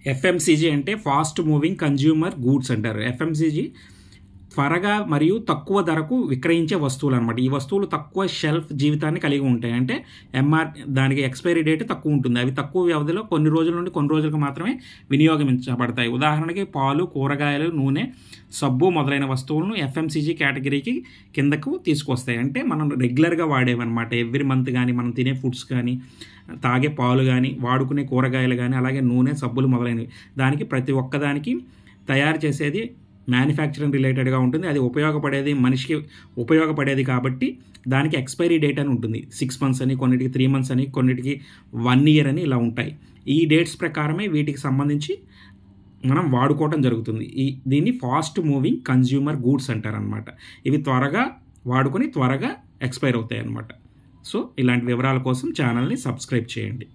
FMCG అంటే fast moving consumer goods అంటారు. FMCG త్వరగా మరియు తక్కువ ధరకు విక్రయించే వస్తువులు అనమాట. ఈ వస్తువులు తక్కువ షెల్ఫ్ జీవితాన్ని కలిగి ఉంటాయి. అంటే దానికి ఎక్స్పైరీ డేట్ తక్కువ ఉంటుంది. అవి తక్కువ వ్యవధిలో కొన్ని రోజుల నుండి కొన్ని రోజులకు మాత్రమే వినియోగించబడతాయి. ఉదాహరణకి పాలు, కూరగాయలు, నూనె, సబ్బు మొదలైన వస్తువులను ఎఫ్ఎంసీజీ కేటగిరీకి కిందకు తీసుకొస్తాయి. అంటే మనం రెగ్యులర్గా వాడేవన్నమాట. ఎవ్రీ మంత్ కానీ మనం తినే ఫుడ్స్ కానీ, తాగే పాలు కానీ, వాడుకునే కూరగాయలు కానీ, అలాగే నూనె, సబ్బులు మొదలైనవి. దానికి ప్రతి ఒక్కదానికి తయారు చేసేది మ్యానుఫ్యాక్చరింగ్ రిలేటెడ్గా ఉంటుంది. అది మనిషికి ఉపయోగపడేది కాబట్టి దానికి ఎక్స్పైరీ డేట్ అని ఉంటుంది. 6 months అని, కొన్నిటికి 3 months అని, కొన్నిటికి 1 year అని ఇలా ఉంటాయి. ఈ డేట్స్ ప్రకారమే వీటికి సంబంధించి మనం వాడుకోవటం జరుగుతుంది. దీన్ని ఫాస్ట్ మూవింగ్ కన్జ్యూమర్ గూడ్స్ అంటారనమాట. ఇవి త్వరగా వాడుకొని త్వరగా ఎక్స్పైర్ అవుతాయి అన్నమాట. సో ఇలాంటి వివరాల కోసం ఛానల్ని సబ్స్క్రైబ్ చేయండి.